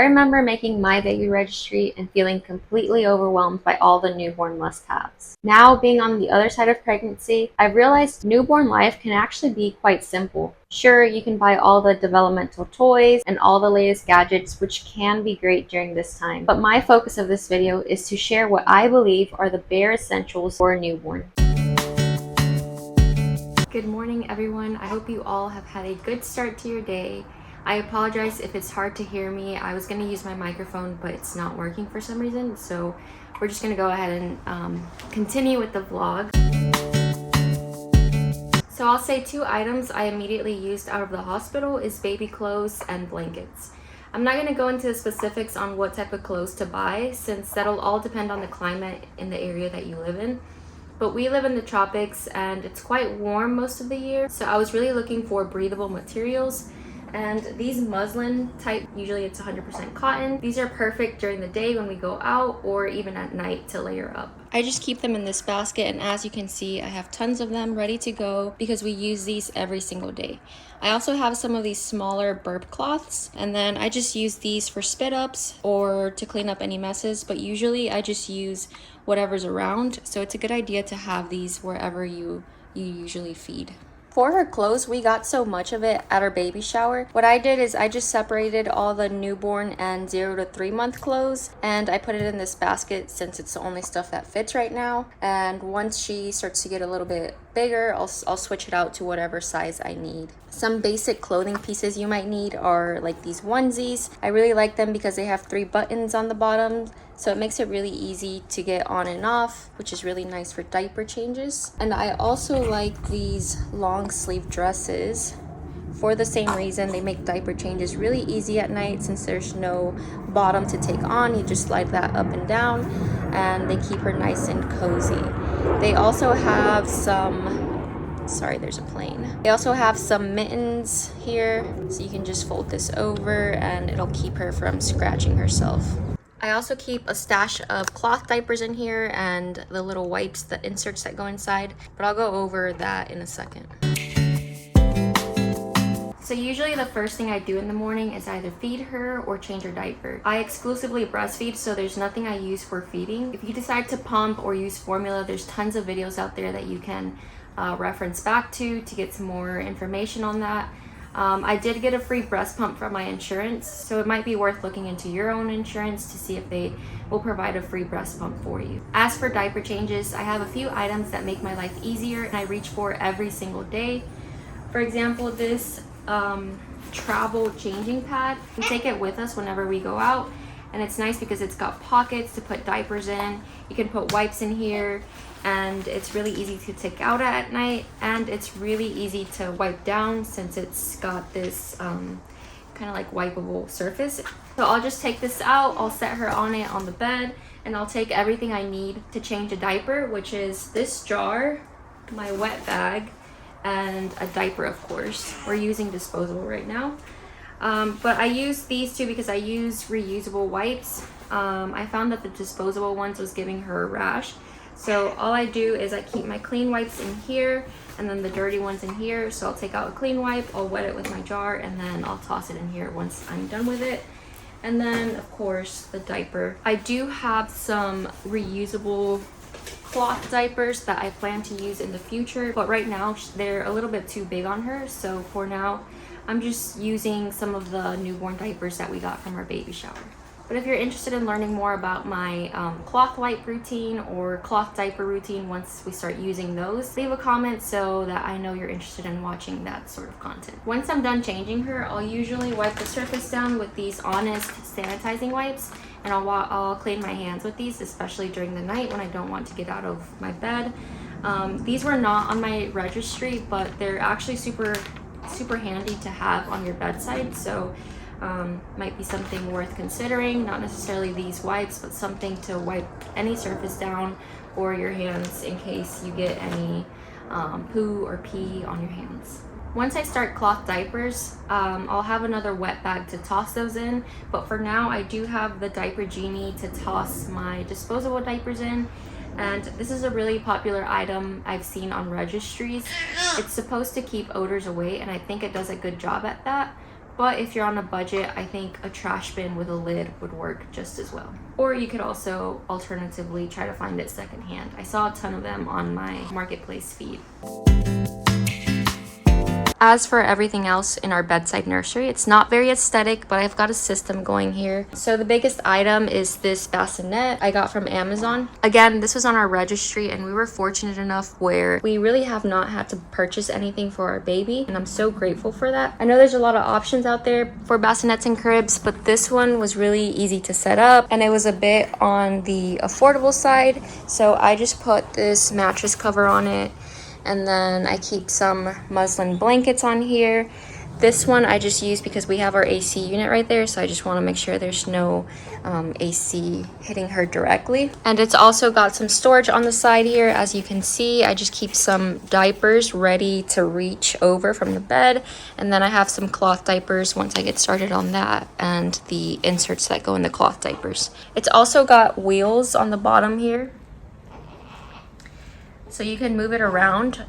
I remember making my baby registry and feeling completely overwhelmed by all the newborn must-haves. Now, being on the other side of pregnancy, I've realized newborn life can actually be quite simple. Sure, you can buy all the developmental toys and all the latest gadgets, which can be great during this time. But my focus of this video is to share what I believe are the bare essentials for a newborn. Good morning, everyone. I hope you all have had a good start to your day. I apologize if it's hard to hear me. I was going to use my microphone, but it's not working for some reason. So we're just going to go ahead and continue with the vlog. So I'll say 2 items I immediately used out of the hospital is baby clothes and blankets. I'm not going to go into the specifics on what type of clothes to buy, since that'll all depend on the climate in the area that you live in. But we live in the tropics and it's quite warm most of the year, so I was really looking for breathable materials. And these muslin type, usually it's 100% cotton. These are perfect during the day when we go out or even at night to layer up. I just keep them in this basket, and as you can see, I have tons of them ready to go because we use these every single day. I also have some of these smaller BURP cloths, and then I just use these for spit ups or to clean up any messes, but usually I just use whatever's around, so it's a good idea to have these wherever you usually feed. For her clothes, we got so much of it at our baby shower. What I did is I just separated all the newborn and 0 to 3 month clothes, and I put it in this basket since it's the only stuff that fits right now. And once she starts to get a little bit bigger, I'll switch it out to whatever size I need. Some basic clothing pieces you might need are like these onesies. I really like them because they have 3 buttons on the bottom, so it makes it really easy to get on and off, which is really nice for diaper changes. And I also like these long sleeve dresses. For the same reason, they make diaper changes really easy at night since there's no bottom to take on. You just slide that up and down, and they keep her nice and cozy. They also have there's a plane. They also have some mittens here, so you can just fold this over and it'll keep her from scratching herself. I also keep a stash of cloth diapers in here and the little wipes, the inserts that go inside, but I'll go over that in a second. So usually the first thing I do in the morning is either feed her or change her diaper. I exclusively breastfeed, so there's nothing I use for feeding. If you decide to pump or use formula, there's tons of videos out there that you can reference back to get some more information on that. I did get a free breast pump from my insurance, so it might be worth looking into your own insurance to see if they will provide a free breast pump for you. As for diaper changes, I have a few items that make my life easier and I reach for every single day. For example, this travel changing pad. We take it with us whenever we go out, and it's nice because it's got pockets to put diapers in. You can put wipes in here, and it's really easy to take out at night, and it's really easy to wipe down since it's got this kind of like wipeable surface. So I'll just take this out, I'll set her on it on the bed, and I'll take everything I need to change a diaper, which is this jar, my wet bag, and a diaper, of course. We're using disposable right now. But I use these two because I use reusable wipes. I found that the disposable ones was giving her a rash. So all I do is I keep my clean wipes in here and then the dirty ones in here. So I'll take out a clean wipe, I'll wet it with my jar, and then I'll toss it in here once I'm done with it. And then, of course, the diaper. I do have some reusable cloth diapers that I plan to use in the future, but right now they're a little bit too big on her, so for now I'm just using some of the newborn diapers that we got from our baby shower. But if you're interested in learning more about my cloth wipe routine or cloth diaper routine once we start using those, leave a comment so that I know you're interested in watching that sort of content. Once I'm done changing her, I'll usually wipe the surface down with these Honest sanitizing wipes, and I'll clean my hands with these, especially during the night when I don't want to get out of my bed. These were not on my registry, but they're actually super handy to have on your bedside, so might be something worth considering. Not necessarily these wipes, but something to wipe any surface down or your hands in case you get any poo or pee on your hands. Once I start cloth diapers, I'll have another wet bag to toss those in, but for now I do have the diaper genie to toss my disposable diapers in. And this is a really popular item I've seen on registries. It's supposed to keep odors away, and I think it does a good job at that. But if you're on a budget, I think a trash bin with a lid would work just as well. Or you could also alternatively try to find it secondhand. I saw a ton of them on my marketplace feed. As for everything else in our bedside nursery, it's not very aesthetic, but I've got a system going here. So the biggest item is this bassinet I got from Amazon. Again, this was on our registry, and we were fortunate enough where we really have not had to purchase anything for our baby, and I'm so grateful for that. I know there's a lot of options out there for bassinets and cribs, but this one was really easy to set up, and it was a bit on the affordable side. So I just put this mattress cover on it, and then I keep some muslin blankets on here. This one I just use because we have our AC unit right there, so I just want to make sure there's no AC hitting her directly. And it's also got some storage on the side here. As you can see, I just keep some diapers ready to reach over from the bed, and then I have some cloth diapers once I get started on that, and the inserts that go in the cloth diapers. It's also got wheels on the bottom here, so you can move it around,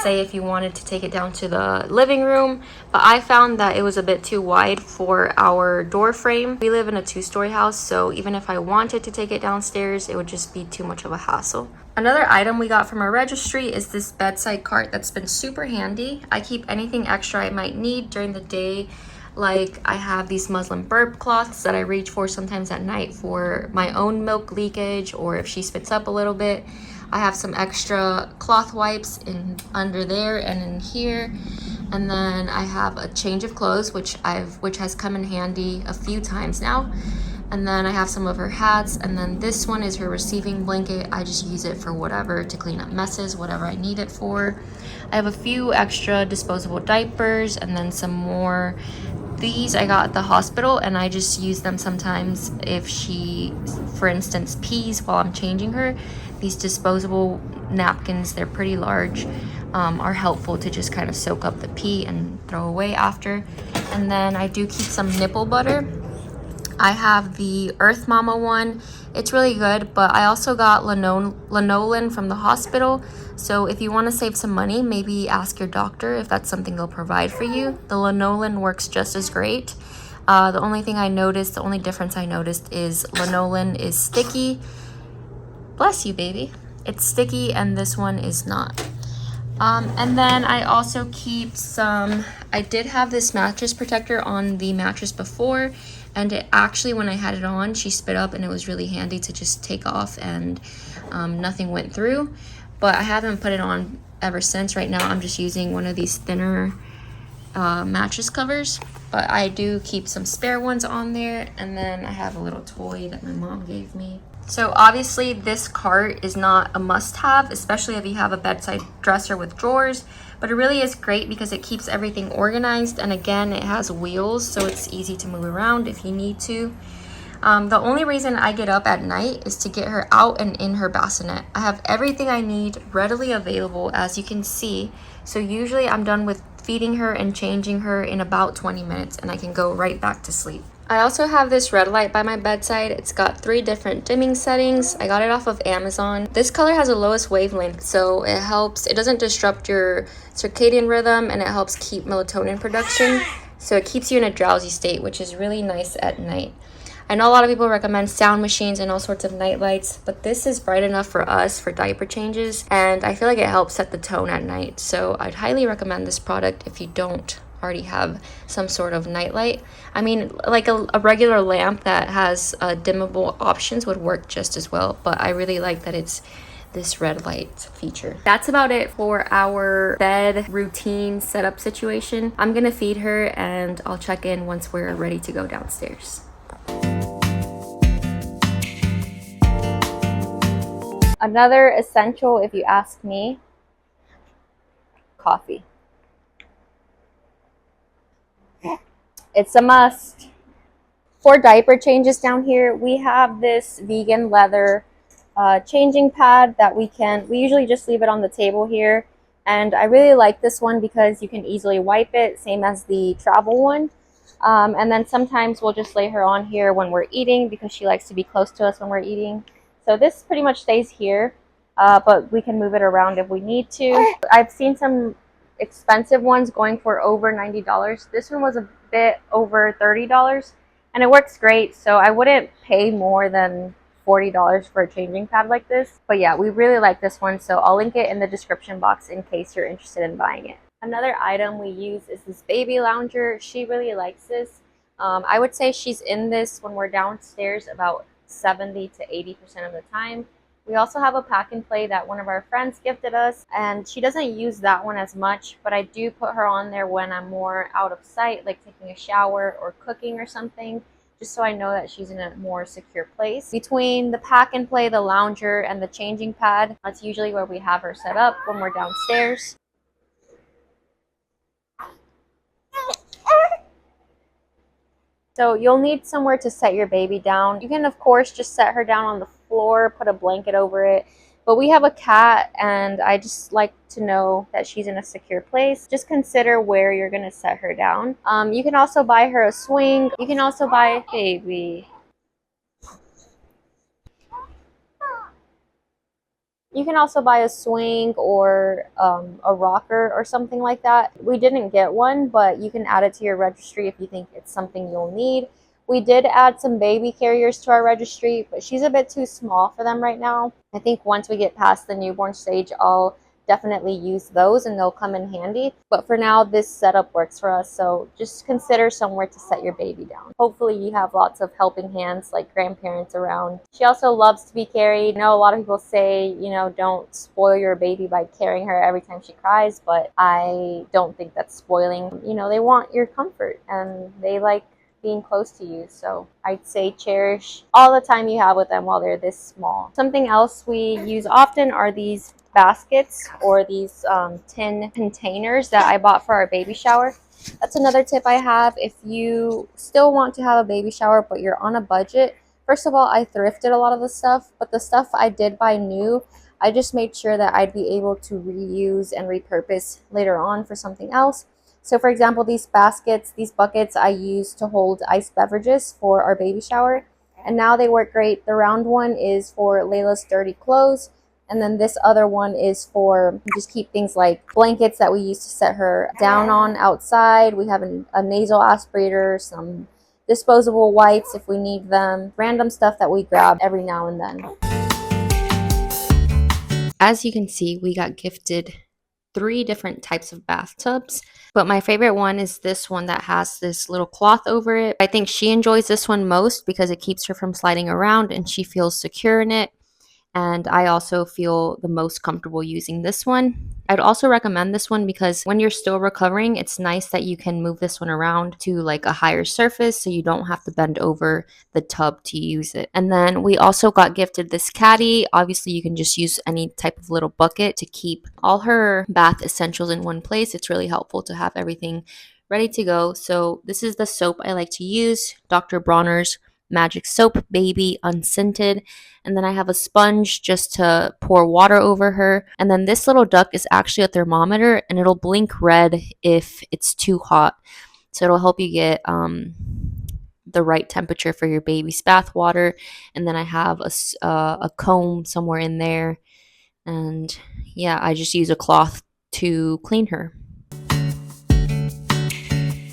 say if you wanted to take it down to the living room. But I found that it was a bit too wide for our door frame. We live in a 2-story house, so even if I wanted to take it downstairs, it would just be too much of a hassle. Another item we got from our registry is this bedside cart that's been super handy. I keep anything extra I might need during the day. Like I have these muslin burp cloths that I reach for sometimes at night for my own milk leakage, or if she spits up a little bit. I have some extra cloth wipes in under there and in here, and then I have a change of clothes which has come in handy a few times now. And then I have some of her hats, and then this one is her receiving blanket. I just use it for whatever, to clean up messes, whatever I need it for. I have a few extra disposable diapers, and then some more. These I got at the hospital, and I just use them sometimes if she, for instance, pees while I'm changing her. These disposable napkins, they're pretty large, are helpful to just kind of soak up the pee and throw away after. And then I do keep some nipple butter. I have the Earth Mama one. It's really good, but I also got lanolin from the hospital. So if you want to save some money, maybe ask your doctor if that's something they'll provide for you. The lanolin works just as great. The only difference I noticed is lanolin is sticky. Bless you, baby. It's sticky, and this one is not. And then I also keep some, I did have this mattress protector on the mattress before, and it actually, when I had it on, she spit up, and it was really handy to just take off, and nothing went through. But I haven't put it on ever since. Right now I'm just using one of these thinner mattress covers, but I do keep some spare ones on there. And then I have a little toy that my mom gave me. So obviously this cart is not a must-have, especially if you have a bedside dresser with drawers, but it really is great because it keeps everything organized, and again, it has wheels, so it's easy to move around if you need to. The only reason I get up at night is to get her out and in her bassinet. I have everything I need readily available, as you can see, so usually I'm done with feeding her and changing her in about 20 minutes, and I can go right back to sleep. I also have this red light by my bedside. It's got 3 different dimming settings. I got it off of Amazon. This color has the lowest wavelength, so it doesn't disrupt your circadian rhythm, and it helps keep melatonin production. So it keeps you in a drowsy state, which is really nice at night. I know a lot of people recommend sound machines and all sorts of night lights, but this is bright enough for us for diaper changes, and I feel like it helps set the tone at night. So I'd highly recommend this product if you don't already have some sort of nightlight. I mean, like a regular lamp that has dimmable options would work just as well, but I really like that it's this red light feature. That's about it for our bed routine setup situation. I'm gonna feed her, and I'll check in once we're ready to go downstairs. Another essential, if you ask me, coffee. It's a must. For diaper changes down here, we have this vegan leather changing pad that we usually just leave it on the table here. And I really like this one because you can easily wipe it, same as the travel one. And then sometimes we'll just lay her on here when we're eating because she likes to be close to us when we're eating. So this pretty much stays here, but we can move it around if we need to. I've seen some expensive ones going for over $90. This one was bit over $30, and it works great. So I wouldn't pay more than $40 for a changing pad like this. But yeah, we really like this one, so I'll link it in the description box in case you're interested in buying it. Another item we use is this baby lounger. She really likes this. I would say she's in this when we're downstairs about 70 to 80% of the time. We also have a pack and play that one of our friends gifted us, and she doesn't use that one as much, but I do put her on there when I'm more out of sight, like taking a shower or cooking or something, just so I know that she's in a more secure place. Between the pack and play, the lounger, and the changing pad, that's usually where we have her set up when we're downstairs. So you'll need somewhere to set your baby down. You can, of course, just set her down on the floor, put a blanket over it. But we have a cat, and I just like to know that she's in a secure place. Just consider where you're going to set her down. You can also buy her a swing. You can also buy baby. You can also buy a swing or a rocker or something like that. We didn't get one, but you can add it to your registry if you think it's something you'll need. We did add some baby carriers to our registry, but she's a bit too small for them right now. I think once we get past the newborn stage, I'll definitely use those and they'll come in handy. But for now, this setup works for us, so just consider somewhere to set your baby down. Hopefully you have lots of helping hands like grandparents around. She also loves to be carried. I know a lot of people say, you know, don't spoil your baby by carrying her every time she cries, but I don't think that's spoiling. You know, they want your comfort and they like being close to you, so I'd say cherish all the time you have with them while they're this small. Something else we use often are these baskets or these tin containers that I bought for our baby shower. That's another tip I have. If you still want to have a baby shower but you're on a budget, first of all, I thrifted a lot of the stuff, but the stuff I did buy new, I just made sure that I'd be able to reuse and repurpose later on for something else. So for example, these baskets, these buckets I use to hold iced beverages for our baby shower, and now they work great. The round one is for Layla's dirty clothes, and then this other one is for just keep things like blankets that we use to set her down on outside. We have a nasal aspirator, some disposable wipes if we need them, random stuff that we grab every now and then. As you can see, we got gifted 3 different types of bathtubs, but my favorite one is this one that has this little cloth over it. I think she enjoys this one most because it keeps her from sliding around and she feels secure in it. And I also feel the most comfortable using this one. I'd also recommend this one because when you're still recovering, it's nice that you can move this one around to like a higher surface so you don't have to bend over the tub to use it. And then we also got gifted this caddy. Obviously, you can just use any type of little bucket to keep all her bath essentials in one place. It's really helpful to have everything ready to go. So this is the soap I like to use, Dr. Bronner's Magic Soap Baby Unscented. And then I have a sponge just to pour water over her. And then this little duck is actually a thermometer and it'll blink red if it's too hot. So it'll help you get the right temperature for your baby's bath water. And then I have a comb somewhere in there. And yeah, I just use a cloth to clean her.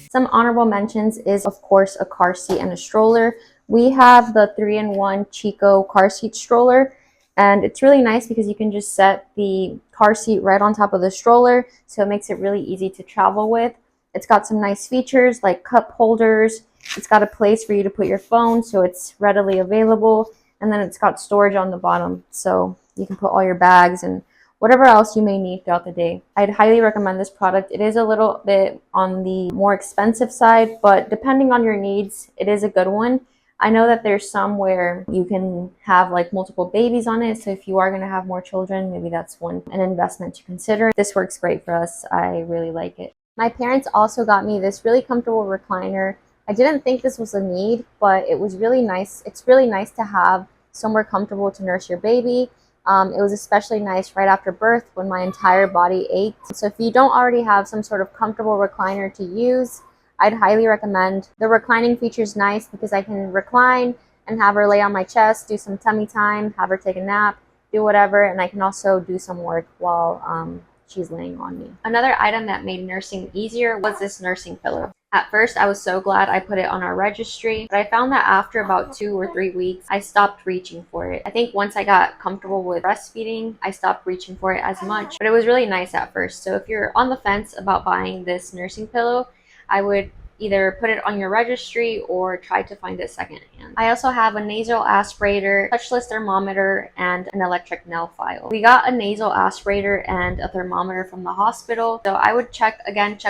Some honorable mentions is, of course, a car seat and a stroller. We have the 3-in-1 Chico car seat stroller, and it's really nice because you can just set the car seat right on top of the stroller, so it makes it really easy to travel with. It's got some nice features like cup holders. It's got a place for you to put your phone, so it's readily available, and then it's got storage on the bottom, so you can put all your bags and whatever else you may need throughout the day. I'd highly recommend this product. It is a little bit on the more expensive side, but depending on your needs, it is a good one. I know that there's some where you can have like multiple babies on it, so if you are going to have more children, maybe that's an investment to consider. This works great for us. I really like it. My parents also got me this really comfortable recliner. I didn't think this was a need, but it was really nice. It's really nice to have somewhere comfortable to nurse your baby. It was especially nice right after birth when my entire body ached. So if you don't already have some sort of comfortable recliner to use, I'd highly recommend. The reclining feature is nice because I can recline and have her lay on my chest, do some tummy time, have her take a nap, do whatever, and I can also do some work while she's laying on me. Another item that made nursing easier was this nursing pillow. At first, I was so glad I put it on our registry, but I found that after about 2 or 3 weeks, I stopped reaching for it. I think once I got comfortable with breastfeeding, I stopped reaching for it as much, but it was really nice at first. So if you're on the fence about buying this nursing pillow, I would either put it on your registry or try to find it secondhand. I also have a nasal aspirator, touchless thermometer, and an electric nail file. We got a nasal aspirator and a thermometer from the hospital, so I would check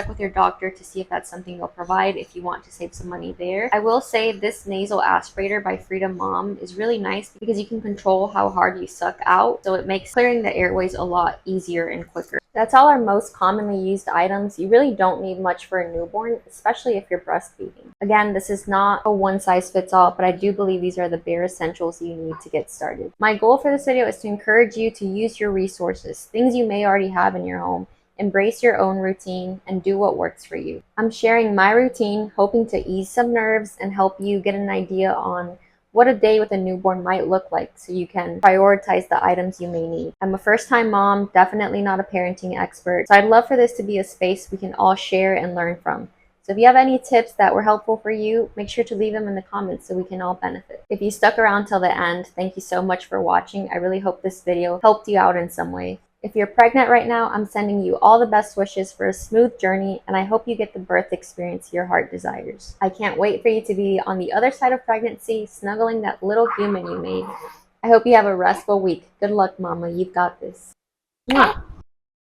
with your doctor to see if that's something they'll provide if you want to save some money there. I will say this nasal aspirator by Freedom Mom is really nice because you can control how hard you suck out, so it makes clearing the airways a lot easier and quicker. That's all our most commonly used items. You really don't need much for a newborn, especially if you're breastfeeding. Again, this is not a one-size-fits-all, but I do believe these are the bare essentials you need to get started. My goal for this video is to encourage you to use your resources, things you may already have in your home. Embrace your own routine and do what works for you. I'm sharing my routine, hoping to ease some nerves and help you get an idea on what a day with a newborn might look like so you can prioritize the items you may need. I'm a first-time mom, definitely not a parenting expert, so I'd love for this to be a space we can all share and learn from. So if you have any tips that were helpful for you, make sure to leave them in the comments so we can all benefit. If you stuck around till the end, thank you so much for watching. I really hope this video helped you out in some way. If you're pregnant right now, I'm sending you all the best wishes for a smooth journey, and I hope you get the birth experience your heart desires. I can't wait for you to be on the other side of pregnancy, snuggling that little human you made. I hope you have a restful week. Good luck, Mama. You've got this. Mwah.